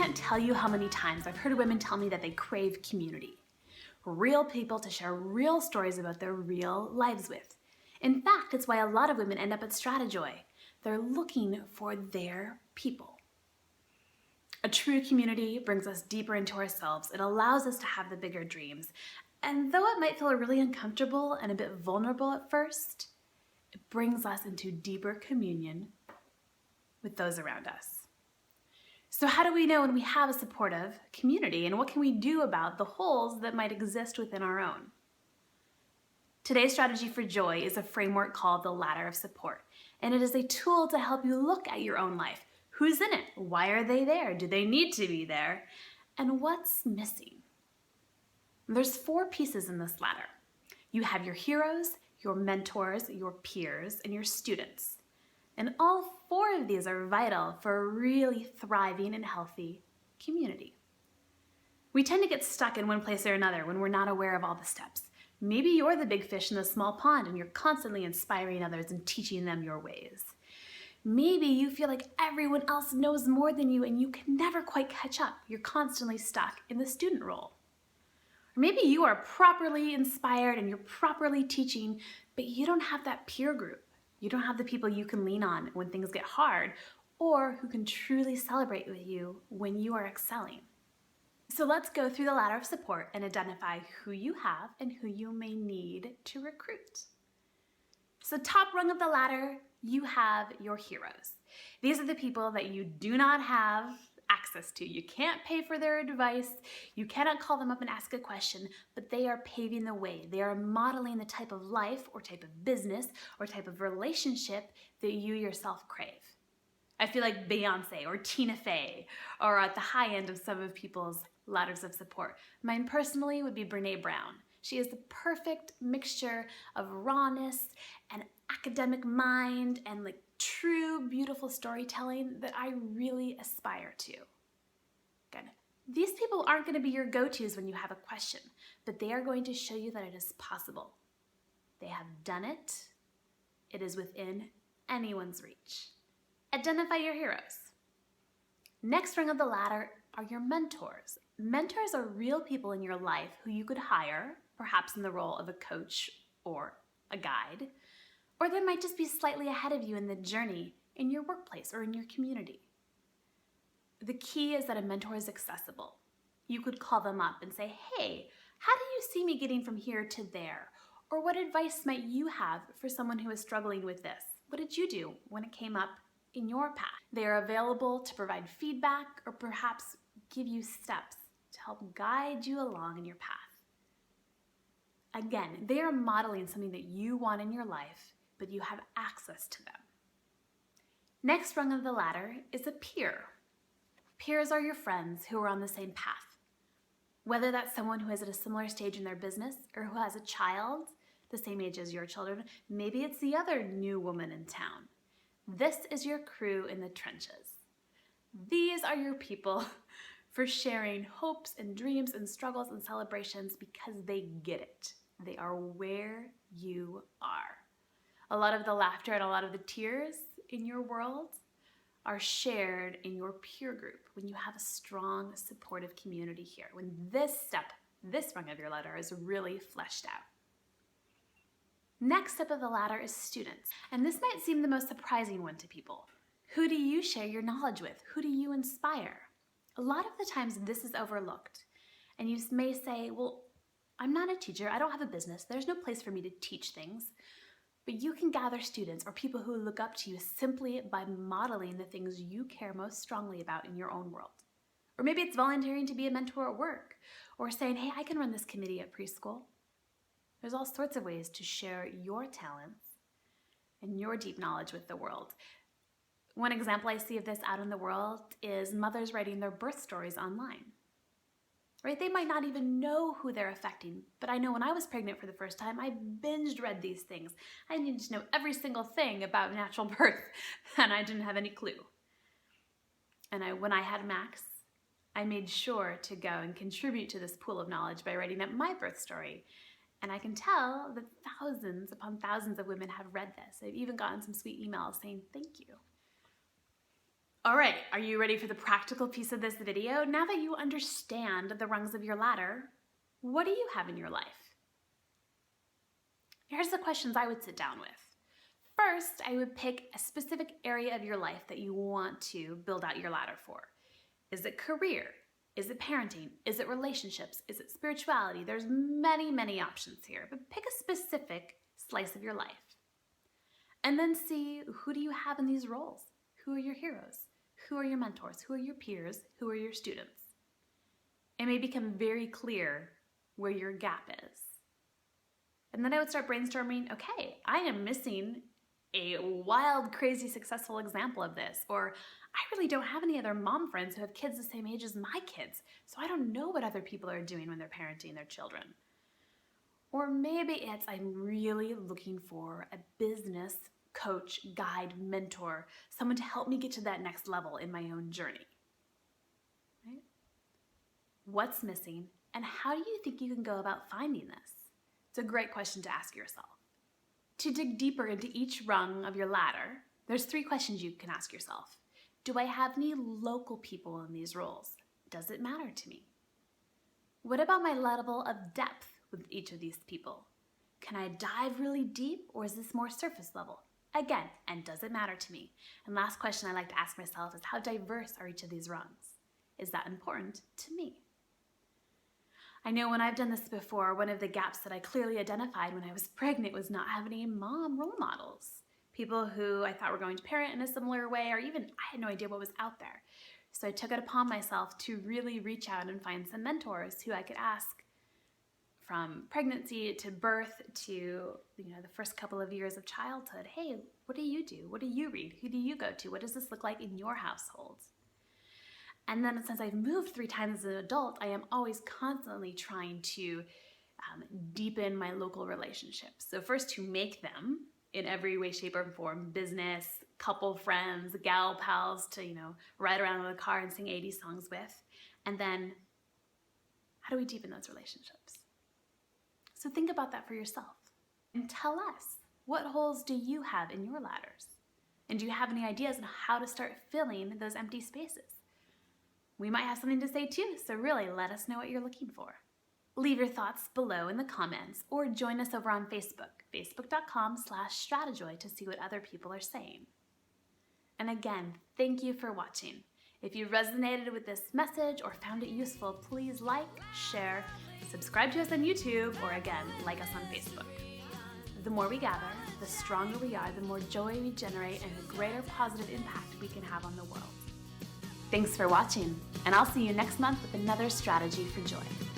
can't tell you how many times I've heard women tell me that they crave community. Real people to share real stories about their real lives with. In fact, it's why a lot of women end up at Stratejoy. They're looking for their people. A true community brings us deeper into ourselves. It allows us to have the bigger dreams. And though it might feel really uncomfortable and a bit vulnerable at first, it brings us into deeper communion with those around us. So how do we know when we have a supportive community, and what can we do about the holes that might exist within our own? Today's strategy for joy is a framework called the Ladder of Support, and it is a tool to help you look at your own life. Who's in it? Why are they there? Do they need to be there? And what's missing? There's 4 pieces in this ladder. You have your heroes, your mentors, your peers, and your students. And all 4 of these are vital for a really thriving and healthy community. We tend to get stuck in one place or another when we're not aware of all the steps. Maybe you're the big fish in the small pond and you're constantly inspiring others and teaching them your ways. Maybe you feel like everyone else knows more than you and you can never quite catch up. You're constantly stuck in the student role. Or maybe you are properly inspired and you're properly teaching, but you don't have that peer group. You don't have the people you can lean on when things get hard, or who can truly celebrate with you when you are excelling. So let's go through the ladder of support and identify who you have and who you may need to recruit. So top rung of the ladder, you have your heroes. These are the people that you do not have access to. You can't pay for their advice. You cannot call them up and ask a question, but they are paving the way. They are modeling the type of life or type of business or type of relationship that you yourself crave. I feel like Beyonce or Tina Fey are at the high end of some of people's ladders of support. Mine personally would be Brene Brown. She is the perfect mixture of rawness and academic mind and true beautiful storytelling that I really aspire to. Good. These people aren't going to be your go-tos when you have a question, but they are going to show you that it is possible. They have done it. It is within anyone's reach. Identify your heroes. Next rung of the ladder are your mentors. Mentors are real people in your life who you could hire, perhaps in the role of a coach or a guide, or they might just be slightly ahead of you in the journey in your workplace or in your community. The key is that a mentor is accessible. You could call them up and say, hey, how do you see me getting from here to there? Or what advice might you have for someone who is struggling with this? What did you do when it came up in your path? They are available to provide feedback or perhaps give you steps to help guide you along in your path. Again, they are modeling something that you want in your life, but you have access to them. Next rung of the ladder is a peer. Peers are your friends who are on the same path. Whether that's someone who is at a similar stage in their business or who has a child the same age as your children, maybe it's the other new woman in town. This is your crew in the trenches. These are your people for sharing hopes and dreams and struggles and celebrations because they get it. They are where you are. A lot of the laughter and a lot of the tears in your world are shared in your peer group when you have a strong, supportive community here, when this rung of your ladder is really fleshed out. Next step of the ladder is students, and this might seem the most surprising one to people. Who do you share your knowledge with? Who do you inspire? A lot of the times this is overlooked, and you may say, well, I'm not a teacher, I don't have a business, there's no place for me to teach things. But you can gather students or people who look up to you simply by modeling the things you care most strongly about in your own world. Or maybe it's volunteering to be a mentor at work, or saying, hey, I can run this committee at preschool. There's all sorts of ways to share your talents and your deep knowledge with the world. One example I see of this out in the world is mothers writing their birth stories online. Right? They might not even know who they're affecting, but I know when I was pregnant for the first time, I binged read these things. I needed to know every single thing about natural birth, and I didn't have any clue. And when I had Max, I made sure to go and contribute to this pool of knowledge by writing up my birth story. And I can tell that thousands upon thousands of women have read this. I've even gotten some sweet emails saying thank you. All right, are you ready for the practical piece of this video? Now that you understand the rungs of your ladder, what do you have in your life? Here's the questions I would sit down with. First, I would pick a specific area of your life that you want to build out your ladder for. Is it career? Is it parenting? Is it relationships? Is it spirituality? There's many options here, but pick a specific slice of your life. And then see, who do you have in these roles? Who are your heroes? Who are your mentors? Who are your peers? Who are your students? It may become very clear where your gap is. And then I would start brainstorming, okay, I am missing a wild, crazy, successful example of this. Or I really don't have any other mom friends who have kids the same age as my kids, so I don't know what other people are doing when they're parenting their children. Or maybe it's I'm really looking for a business coach, guide, mentor, someone to help me get to that next level in my own journey. Right? What's missing, and how do you think you can go about finding this? It's a great question to ask yourself. To dig deeper into each rung of your ladder, there's 3 questions you can ask yourself. Do I have any local people in these roles? Does it matter to me? What about my level of depth with each of these people? Can I dive really deep, or is this more surface level? Again, and does it matter to me? And last question I like to ask myself is, how diverse are each of these rungs? Is that important to me? I know when I've done this before, one of the gaps that I clearly identified when I was pregnant was not having any mom role models. People who I thought were going to parent in a similar way, or even I had no idea what was out there. So I took it upon myself to really reach out and find some mentors who I could ask from pregnancy to birth to the first couple of years of childhood. Hey, what do you do? What do you read? Who do you go to? What does this look like in your household? And then since I've moved 3 times as an adult, I am always constantly trying to deepen my local relationships. So first to make them in every way, shape, or form, business, couple friends, gal pals to, ride around in the car and sing 80s songs with. And then how do we deepen those relationships? So think about that for yourself and tell us, what holes do you have in your ladders? And do you have any ideas on how to start filling those empty spaces? We might have something to say too, so really let us know what you're looking for. Leave your thoughts below in the comments or join us over on Facebook, facebook.com/Stratejoy to see what other people are saying. And again, thank you for watching. If you resonated with this message or found it useful, please like, share, subscribe to us on YouTube, or again, like us on Facebook. The more we gather, the stronger we are, the more joy we generate, and the greater positive impact we can have on the world. Thanks for watching, and I'll see you next month with another strategy for joy.